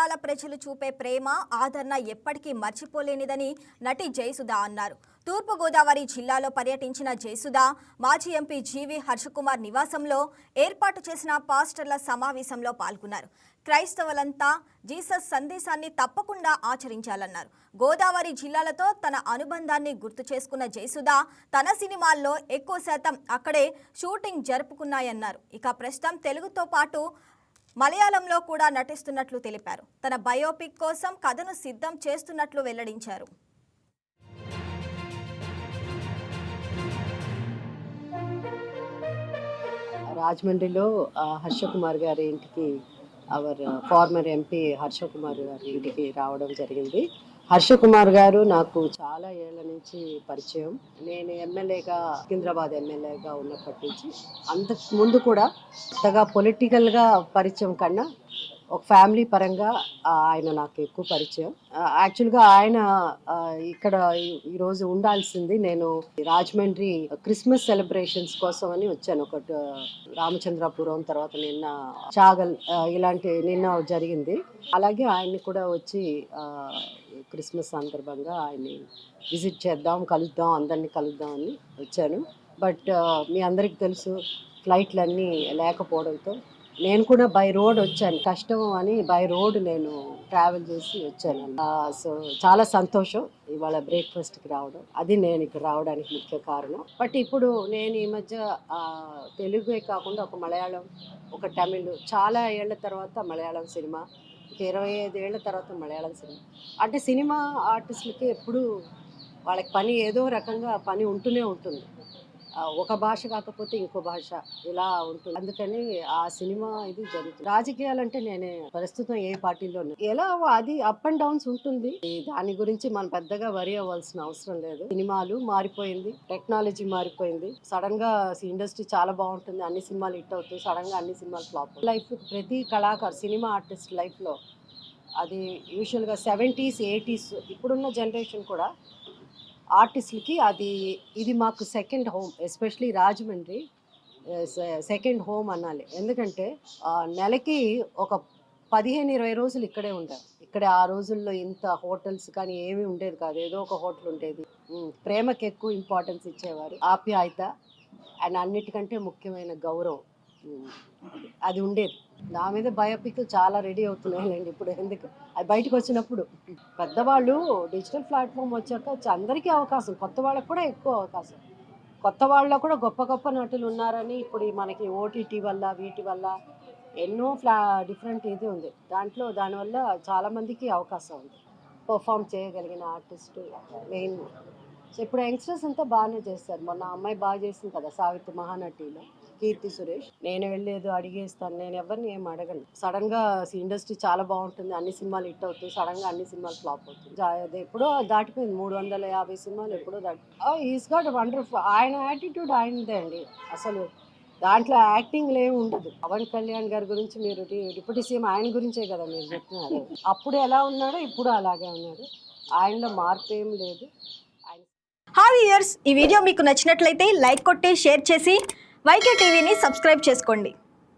జిల్లాల ప్రజలు చూపే ప్రేమ ఆదరణ ఎప్పటికీ మర్చిపోలేనిదని నటి జయసుధ అన్నారు. తూర్పుగోదావరి జిల్లాలో పర్యటించిన జయసుధ మాజీ ఎంపీ జీవి హర్షకుమార్ నివాసంలో ఏర్పాటు చేసిన పాస్టర్ల సమావేశంలో పాల్గొన్నారు. క్రైస్తవులంతా జీసస్ సందేశాన్ని తప్పకుండా ఆచరించాలన్నారు. గోదావరి జిల్లాలతో తన అనుబంధాన్ని గుర్తు చేసుకున్న జయసుధ తన సినిమాల్లో ఎక్కువ శాతం అక్కడే షూటింగ్ జరుపుకున్నాయన్నారు. ఇక ప్రస్తుతం తెలుగుతో పాటు మలయాళంలో కూడా నటిస్తున్నట్లు తెలిపారు. తన బయోపిక్ కోసం కథను సిద్ధం చేస్తున్నట్లు వెల్లడించారు. రాజమండ్రిలో హర్షకుమార్ గారి ఇంటికి అవర్ ఫార్మర్ ఎంపీ హర్షకుమార్ గారి ఇంటికి రావడం జరిగింది. హర్షకుమార్ గారు నాకు చాలా ఏళ్ల నుంచి పరిచయం. నేను ఎమ్మెల్యేగా సికింద్రాబాద్ ఎమ్మెల్యేగా ఉన్నప్పటి నుంచి అంతకు ముందు కూడా అంతగా పొలిటికల్గా పరిచయం కన్నా ఒక ఫ్యామిలీ పరంగా ఆయన నాకు ఎక్కువ పరిచయం. యాక్చువల్గా ఆయన ఇక్కడ ఈరోజు ఉండాల్సింది, నేను రాజమండ్రి క్రిస్మస్ సెలబ్రేషన్స్ కోసం అని వచ్చాను. ఒకటి రామచంద్రపురం, తర్వాత నిన్న చాగల్, ఇలాంటి నిన్న జరిగింది. అలాగే ఆయన్ని కూడా వచ్చి క్రిస్మస్ సందర్భంగా ఆయన్ని విజిట్ చేద్దాం, కలుద్దాం, అందరినీ కలుద్దాం అని వచ్చాను. బట్ మీ అందరికీ తెలుసు, ఫ్లైట్లన్నీ లేకపోవడంతో నేను కూడా బై రోడ్ వచ్చాను. కష్టం అని బై రోడ్ నేను ట్రావెల్ చేసి వచ్చాను. సో చాలా సంతోషం ఇవాళ బ్రేక్ఫాస్ట్కి రావడం. అది నేను ఇక్కడ రావడానికి ముఖ్య కారణం. బట్ ఇప్పుడు నేను ఈ మధ్య తెలుగే కాకుండా ఒక మలయాళం, ఒక తమిళ్, చాలా ఏళ్ల తర్వాత మలయాళం సినిమా, 25 ఏళ్ల తర్వాత మలయాళం సినిమా. అంటే సినిమా ఆర్టిస్టులకి ఎప్పుడు వాళ్ళకి పని ఏదో రకంగా పని ఉంటూనే ఉంటుంది. ఒక భాష కాకపోతే ఇంకో భాష ఇలా ఉంటుంది. అందుకని ఆ సినిమా ఇది జరుగుతుంది. రాజకీయాలంటే నేనే ప్రస్తుతం ఏ పార్టీలో ఎలా అది అప్ అండ్ డౌన్స్ ఉంటుంది. దాని గురించి మనం పెద్దగా వరి అవ్వాల్సిన అవసరం లేదు. సినిమాలు మారిపోయింది, టెక్నాలజీ మారిపోయింది. సడన్ గా ఇండస్ట్రీ చాలా బాగుంటుంది, అన్ని సినిమాలు హిట్ అవుతాయి, సడన్ గా అన్ని సినిమాలు ఫ్లాప్. లైఫ్ ప్రతి కళాకారు సినిమా ఆర్టిస్ట్ లైఫ్ లో అది యూజువల్గా 70s 80s ఇప్పుడున్న జనరేషన్ కూడా ఆర్టిస్టులకి ఇది మాకు second home. Especially Rajahmundry second home అనాలి. ఎందుకంటే నెలకి ఒక 15-20 రోజులు ఇక్కడే ఉంటారు. ఇక్కడ ఆ రోజుల్లో ఇంత హోటల్స్ కానీ ఏమీ ఉండేది కాదు. ఏదో ఒక హోటల్ ఉండేది. ప్రేమకి ఎక్కువ ఇంపార్టెన్స్ ఇచ్చేవారు, ఆప్యాయత అండ్ అన్నిటికంటే ముఖ్యమైన గౌరవం అది ఉండేది. నా మీద బయోపిక్ చాలా రెడీ అవుతున్నాయండి ఇప్పుడు. ఎందుకు అది బయటకు వచ్చినప్పుడు పెద్దవాళ్ళు డిజిటల్ ప్లాట్ఫామ్ వచ్చాక అందరికీ అవకాశం, కొత్త వాళ్ళకు కూడా ఎక్కువ అవకాశం. కొత్త వాళ్ళలో కూడా గొప్ప గొప్ప నటులు ఉన్నారని ఇప్పుడు మనకి ఓటీటీ వల్ల వీటి వల్ల ఎన్నో డిఫరెంట్ ఇది ఉంది. దానివల్ల చాలామందికి అవకాశం ఉంది. పర్ఫామ్ చేయగలిగిన ఆర్టిస్టు మెయిన్. సో ఇప్పుడు యంగ్స్టర్స్ అంతా బాగానే చేస్తారు. మొన్న అమ్మాయి బాగా చేసింది కదా, సావిత్రి మహానటిలో కీర్తి సురేష్. నేను వెళ్ళేదో అడిగేస్తాను, నేను ఎవరిని ఏం అడగను. సడన్ గా ఇండస్ట్రీ చాలా బాగుంటుంది, అన్ని సినిమాలు హిట్ అవుతాయి, సడన్ గా అన్ని సినిమాలు ఫ్లాప్ అవుతుంది. అది ఎప్పుడో దాటిపోయింది, 350 సినిమాలు ఎప్పుడో ఈస్ గాట్ వండర్ఫుల్. ఆయన యాటిట్యూడ్ ఆయనదే అండి. అసలు దాంట్లో యాక్టింగ్ ఏమి ఉండదు. పవన్ కళ్యాణ్ గారి గురించి మీరు డిప్యూటీ సీఎం ఆయన గురించే కదా మీరు చెప్తున్నారు. అప్పుడు ఎలా ఉన్నాడో ఇప్పుడు అలాగే ఉన్నాడు. ఆయనలో మార్పు ఏం లేదు. హాయ్ వ్యూయర్స్, ఈ వీడియో మీకు నచ్చినట్లయితే లైక్ కొట్టి షేర్ చేసి వైకే టీవీని సబ్స్క్రైబ్ చేసుకోండి.